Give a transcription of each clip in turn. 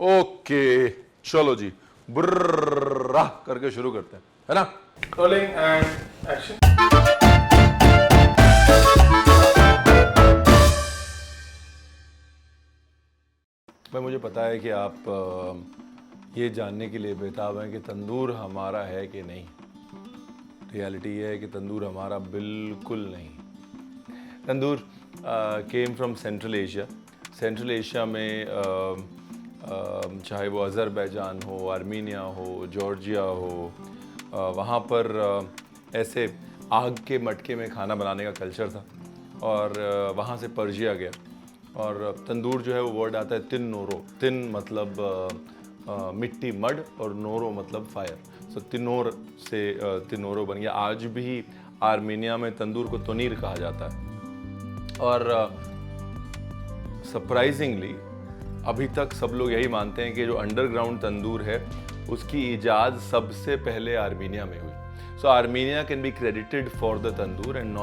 Okay चलो जी, ब्रह करके शुरू करते हैं, है ना? Rolling and action. भाई मुझे पता है कि आप ये जानने के लिए बेताब हैं कि तंदूर हमारा है कि नहीं। रियलिटी ये है कि तंदूर हमारा बिल्कुल नहीं। Tandoor came from central Asia. Central Asia में चाहे वो अज़रबैजान हो, आर्मीनिया हो, जॉर्जिया हो, वहाँ पर ऐसे आग के मटके में खाना बनाने का कल्चर था और वहाँ से पर्शिया गया। और तंदूर जो है वो वर्ड आता है तिन नोरो। तिन मतलब मिट्टी मड और नोरो मतलब फायर। सो तिनोर से तिनोरो बन गया। आज भी आर्मीनिया में तंदूर को तोनीर कहा जाता है। और सरप्राइजिंगली अभी तक सब लोग यही मानते हैं कि जो अंडरग्राउंड तंदूर है उसकी इजाज़ सबसे पहले आर्मीनिया में हुई। So Armenia can be credited for the tandoor and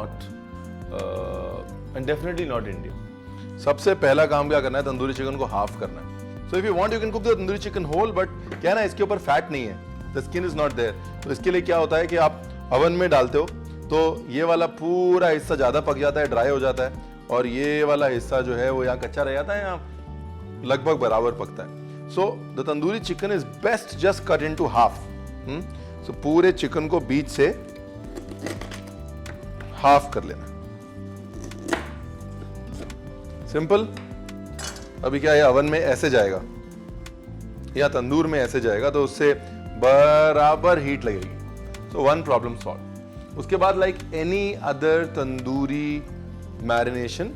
definitely not India. सबसे पहला काम क्या करना है, तंदूरी चिकन को हाफ करना है। So if you want you can cook the tandoori chicken whole, but क्या ना इसके ऊपर फैट नहीं है, the skin is not there. तो इसके लिए क्या होता है कि आप अवन में डालते हो तो ये वाला पूरा हिस्सा ज़्यादा पक जाता है, ड्राई हो जाता है, और ये वाला हिस्सा जो है वो यहाँ कच्चा रह जाता है, यहाँ लगभग बराबर पकता है। So the tandoori chicken is best just cut into half. So पूरे चिकन को बीच से हाफ कर लेना, सिंपल। अभी क्या है, अवन में ऐसे जाएगा या तंदूर में ऐसे जाएगा तो उससे बराबर हीट लगेगी। So one problem solve. उसके बाद like any other tandoori marination,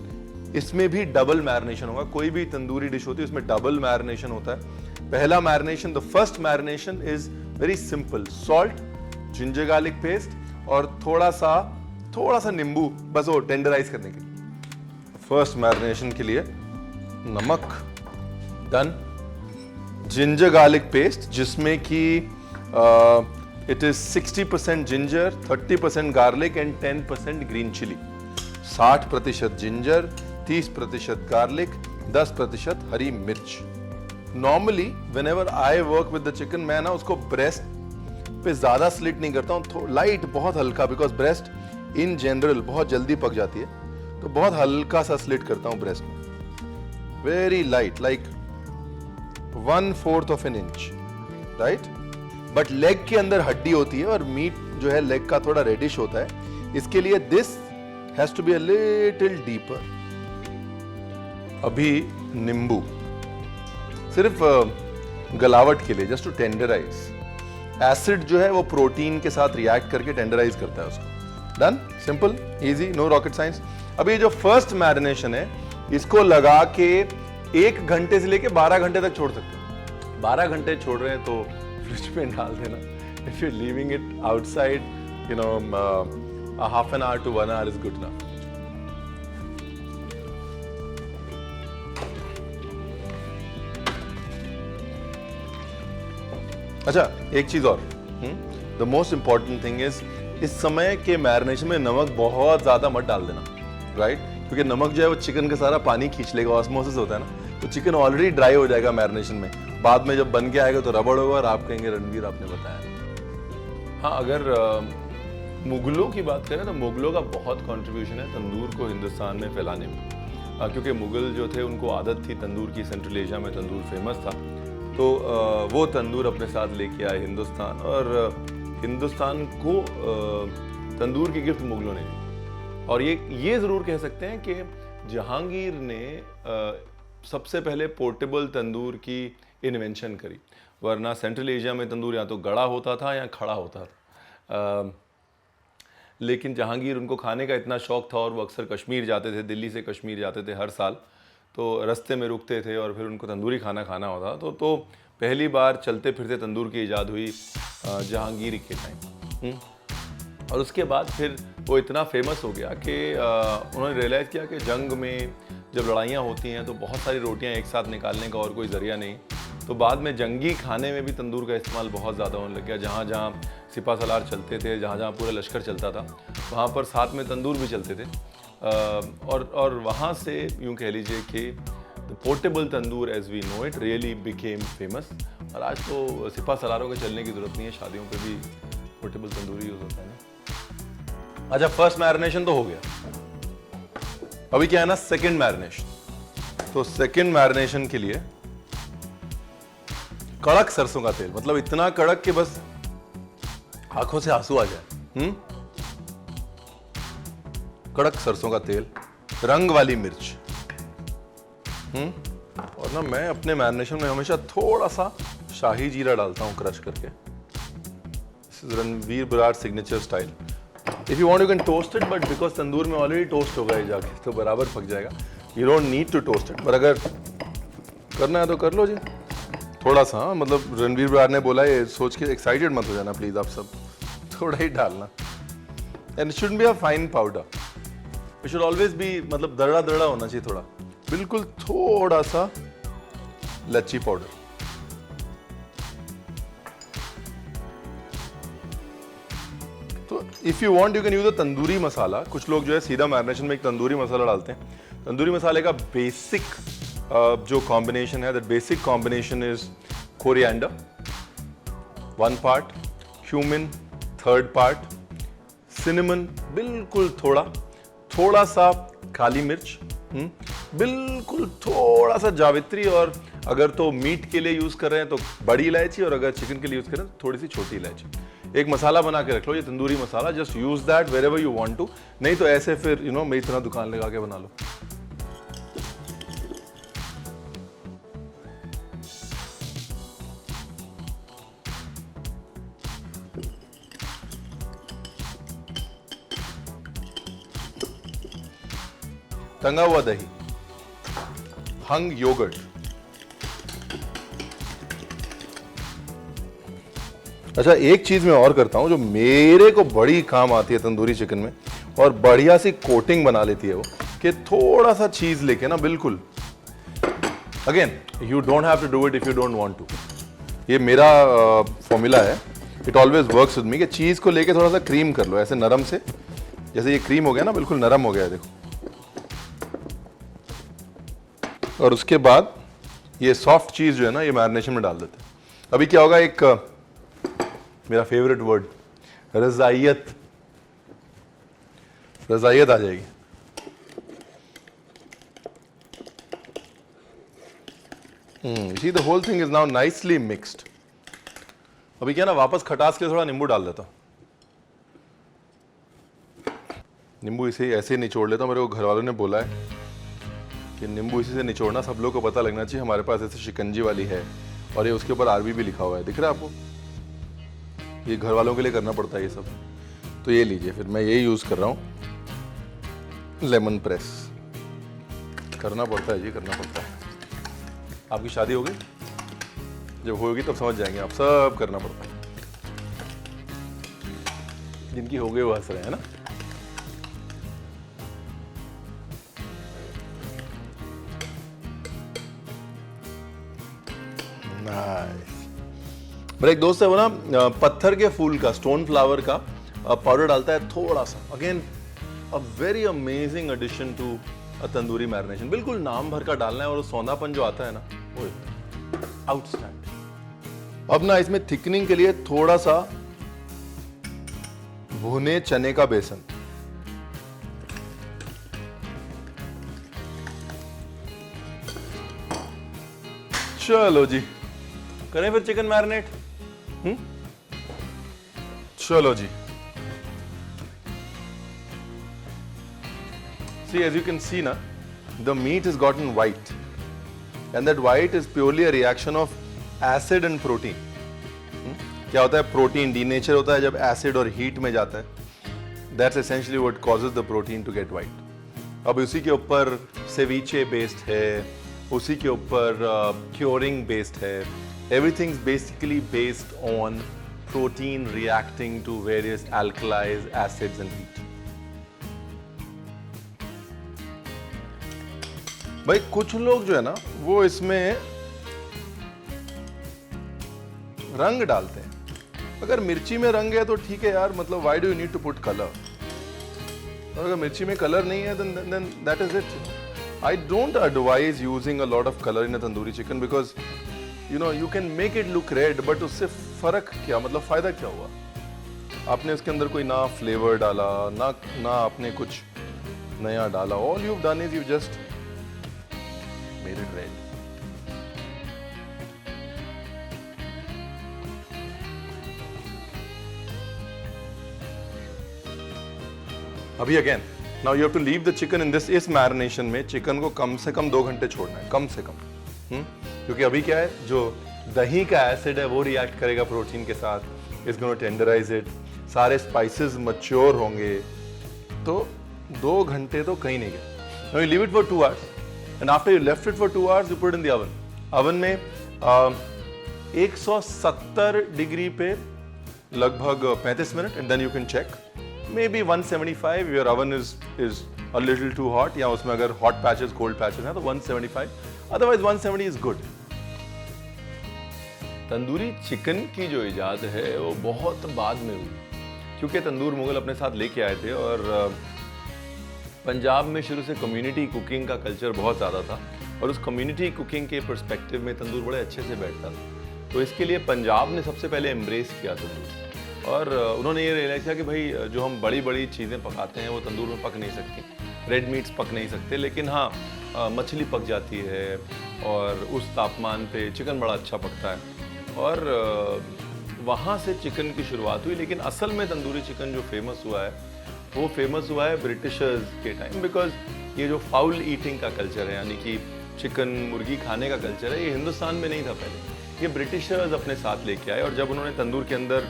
इसमें भी डबल मैरिनेशन होगा। कोई भी तंदूरी डिश होती है उसमें डबल मैरिनेशन होता है। पहला marination, the first marination is very simple, salt, ginger garlic paste और थोड़ा सा नींबू, बस वो टेंडराइज करने के लिए। फर्स्ट मैरिनेशन के लिए नमक डन, जिंजर गार्लिक पेस्ट जिसमें कि it is 60% ginger, 30% garlic and 10% green chilli. 60% ginger, 30% garlic, 10% हरी मिर्च। Normally whenever I work with the chicken, मैं ना उसको ब्रेस्ट पे ज्यादा स्लिट नहीं करता हूँ, लाइट, बहुत हल्का, बिकॉज ब्रेस्ट इन जनरल बहुत जल्दी पक जाती है, तो बहुत हल्का सा स्लिट करता हूँ ब्रेस्ट में, very light, like 1/4 of an inch, right. But leg के अंदर हड्डी होती है और मीट जो है लेग का थोड़ा रेडिश होता है, इसके लिए this has to be a little deeper. अभी नींबू सिर्फ गलावट के लिए, जस्ट टू टेंडराइज। एसिड जो है वो प्रोटीन के साथ रिएक्ट करके टेंडराइज करता है उसको। Done, simple, easy, no rocket science. अभी जो फर्स्ट मैरिनेशन है इसको लगा के 1 घंटे से लेके 12 घंटे तक छोड़ सकते हो। 12 घंटे छोड़ रहे हैं तो फ्रिज में डाल देना। If you leaving it outside, you know, half an hour to 1 hour is good enough. अच्छा, एक चीज और, the most important thing is इस समय के मैरिनेशन में नमक बहुत ज्यादा मत डाल देना, राइट? क्योंकि नमक जो है वो चिकन का सारा पानी खींच लेगा, ऑस्मोसिस होता है ना, तो चिकन ऑलरेडी ड्राई हो जाएगा मैरिनेशन में। बाद में जब बन के आएगा तो रबड़ होगा और आप कहेंगे रणवीर आपने बताया। हाँ, अगर मुगलों की बात करें तो मुगलों का बहुत कंट्रीब्यूशन है तंदूर को हिंदुस्तान में फैलाने में, क्योंकि मुगल जो थे उनको आदत थी तंदूर की, सेंट्रल एशिया में तंदूर फेमस था, तो वो तंदूर अपने साथ लेके आए हिंदुस्तान, और हिंदुस्तान को तंदूर की गिफ्ट मुगलों ने दी। और ये ज़रूर कह सकते हैं कि जहांगीर ने सबसे पहले पोर्टेबल तंदूर की इन्वेंशन करी, वरना सेंट्रल एशिया में तंदूर या तो गड़ा होता था या खड़ा होता था। लेकिन जहांगीर, उनको खाने का इतना शौक़ था और वो अक्सर कश्मीर जाते थे, दिल्ली से कश्मीर जाते थे हर साल, तो रास्ते में रुकते थे और फिर उनको तंदूरी खाना खाना होता। तो पहली बार चलते फिरते तंदूर की ईजाद हुई जहांगीर के टाइम। और उसके बाद फिर वो इतना फेमस हो गया कि उन्होंने रियलाइज़ किया कि जंग में जब लड़ाइयाँ होती हैं तो बहुत सारी रोटियाँ एक साथ निकालने का और कोई ज़रिया नहीं, तो बाद में जंगी खाने में भी तंदूर का इस्तेमाल बहुत ज़्यादा होने लग गया। जहाँ जहाँ सिपा सलार चलते थे, जहाँ जहाँ पूरा लश्कर चलता था, वहाँ पर साथ में तंदूर भी चलते थे। और वहाँ से यूँ कह लीजिए कि the portable tandoor as we know it really became famous. और आज तो सिपा सलारों के चलने की जरूरत नहीं है, शादियों पे भी पोर्टेबल तंदूर यूज होता है ना। अच्छा, फर्स्ट मैरिनेशन तो हो गया, अभी क्या है ना सेकंड मैरिनेशन। तो सेकंड मैरिनेशन के लिए कड़क सरसों का तेल, मतलब इतना कड़क कि बस आंखों से आंसू आ जाए। कड़क सरसों का तेल, रंग वाली मिर्च। और ना मैं अपने मैरिनेशन में हमेशा थोड़ा सा शाही जीरा डालता हूं क्रश करके। This is Ranveer Brar signature style. If you want you can toast it, but because tandoor में ऑलरेडी टोस्ट होगा ये जाके, तो बराबर पक जाएगा। You don't need to toast it, पर अगर करना है तो कर लो जी थोड़ा सा। मतलब रणवीर बरार ने बोला, ये सोच के एक्साइटेड मत हो जाना प्लीज आप सब, थोड़ा ही डालना। And it shouldn't be a fine powder, it should always be मतलब दरड़ा दरड़ा होना चाहिए थोड़ा, बिल्कुल थोड़ा सा लच्छी पाउडर। तो if you want you can use a tandoori masala. कुछ लोग जो है सीधा मैरिनेशन में एक तंदूरी मसाला डालते हैं। तंदूरी मसाले का बेसिक जो कॉम्बिनेशन है, that basic combination is coriander 1 part, cumin 3rd part, cinnamon बिल्कुल थोड़ा सा काली मिर्च, बिल्कुल थोड़ा सा जावित्री, और अगर तो मीट के लिए यूज कर रहे हैं तो बड़ी इलायची, और अगर चिकन के लिए यूज कर रहे हैं तो थोड़ी सी छोटी इलायची। एक मसाला बना के रख लो, ये tandoori masala, just use that wherever you want to. नहीं तो ऐसे फिर यू नो मेरी तरह दुकान लगा के बना लो। टंगा हुआ दही, हंग योगर्ट। अच्छा, एक चीज मैं और करता हूं जो मेरे को बड़ी काम आती है तंदूरी चिकन में, और बढ़िया सी कोटिंग बना लेती है वो, कि थोड़ा सा चीज लेके ना, बिल्कुल again you don't have to do it if you don't want to. ये मेरा फॉर्मूला है, it always works with me, कि चीज को लेके थोड़ा सा क्रीम कर लो ऐसे नरम से। जैसे ये क्रीम हो गया ना, बिल्कुल नरम हो गया है देखो। और उसके बाद ये सॉफ्ट चीज जो है ना, ये मैरिनेशन में डाल देते हैं। अभी क्या होगा, एक मेरा फेवरेट वर्ड रजायत आ जाएगी। See the whole thing is now nicely mixed. अभी क्या ना, वापस खटास के लिए थोड़ा नींबू डाल देता हूं। नींबू इसे ऐसे निचोड़ लेता हूं। मेरे को घर वालों ने बोला है कि नींबू इसी से निचोड़ना, सब लोग को पता लगना चाहिए हमारे पास ऐसे शिकंजी वाली है, और ये उसके ऊपर आरबी भी लिखा हुआ है, दिख रहा है आपको? ये घर वालों के लिए करना पड़ता है ये सब। तो ये लीजिए, फिर मैं ये यूज कर रहा हूं, लेमन प्रेस करना पड़ता है जी, करना पड़ता है। आपकी शादी हो गई? जब होगी तब समझ जाएंगे आप, सब करना पड़ता है। जिनकी हो गई वो हंस रहे हैं ना। मेरा एक दोस्त है, वो ना पत्थर के फूल का, स्टोन फ्लावर का पाउडर डालता है थोड़ा सा। Again a very amazing addition to a tandoori marination. बिल्कुल नाम भर का डालना है, और सौंधापन जो आता है ना, वो आउटस्टैंडिंग। अब ना इसमें थिकनिंग के लिए थोड़ा सा भुने चने का बेसन, चलो जी करें फिर चिकन मैरिनेट। चलो जी। See, as you can see na, the meat has gotten white, and that white is purely a reaction of acid and protein. क्या होता है, प्रोटीन डीनेचर होता है जब एसिड और हीट में जाता है। That's essentially what causes the protein to get white. अब उसी के ऊपर सेविचे बेस्ड है, उसी के ऊपर क्योरिंग बेस्ड है। Everything's basically based on protein reacting to various alkalis, acids and heat. भाई कुछ लोग जो है ना, वो इसमें रंग डालते हैं। अगर मिर्ची में रंग है तो ठीक है यार, मतलब why do you need to put color? और अगर मिर्ची में कलर नहीं है then that is it. I don't advise using a lot of color in a tandoori chicken because you can make it look red, but उससे फर्क क्या, मतलब फायदा क्या हुआ? आपने इसके अंदर कोई ना फ्लेवर डाला, ना आपने कुछ नया डाला. All you've done is you just made it red. अभी again now you have to leave the chicken in this. इस मैरिनेशन में चिकन को कम से कम 2 घंटे छोड़ना है, कम से कम. क्योंकि अभी क्या है, जो दही का एसिड है वो रिएक्ट करेगा प्रोटीन के साथ, इट्स गोना टेंडराइज इट, सारे स्पाइसेस मैच्योर होंगे, तो 2 घंटे तो कहीं नहीं गए. Now you leave it for 2 hours and after you left it for 2 hours you put in the oven. Oven में 170 डिग्री पे लगभग 35 minute and then you can check. Maybe 175, your oven is a little too hot, या उसमें अगर hot patches, cold patches हैं तो 175, otherwise 170 is good. Tandoori chicken की जो इजाद है वो बहुत बाद में हुई, क्योंकि तंदूर मुगल अपने साथ लेके आए थे और पंजाब में शुरू से कम्युनिटी कुकिंग का कल्चर बहुत ज़्यादा था और उस कम्युनिटी कुकिंग के पर्सपेक्टिव में तंदूर बड़े अच्छे से बैठता था. तो इसके लिए पंजाब ने सबसे पहले एम्ब्रेस किया तंदूर और उन्होंने ये रियलाइज किया कि भाई जो हम बड़ी बड़ी चीज़ें पकाते हैं वो तंदूर में पक नहीं सकती. रेड मीट्स पक नहीं सकते, लेकिन हाँ मछली पक जाती है और उस तापमान पे चिकन बड़ा अच्छा पकता है. और वहाँ से चिकन की शुरुआत हुई. लेकिन असल में तंदूरी चिकन जो फेमस हुआ है वो फेमस हुआ है ब्रिटिशर्स के टाइम, बिकॉज ये जो फाउल ईटिंग का कल्चर है, यानी कि चिकन मुर्गी खाने का कल्चर है, ये हिंदुस्तान में नहीं था पहले. ये ब्रिटिशर्स अपने साथ लेके आए और जब उन्होंने तंदूर के अंदर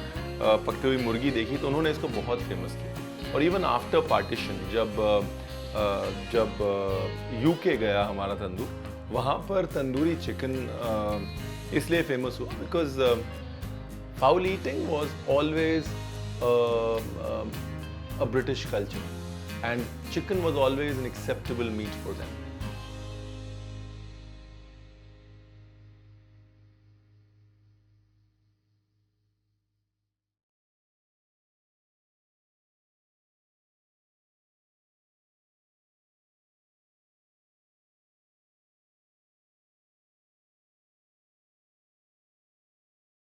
पकती हुई मुर्गी देखी तो उन्होंने इसको बहुत फेमस किया. और इवन आफ्टर पार्टीशन जब यूके गया हमारा तंदूर, वहाँ पर तंदूरी चिकन इसलिए फेमस हुआ because fowl eating was always a British culture and chicken was always an acceptable meat for them.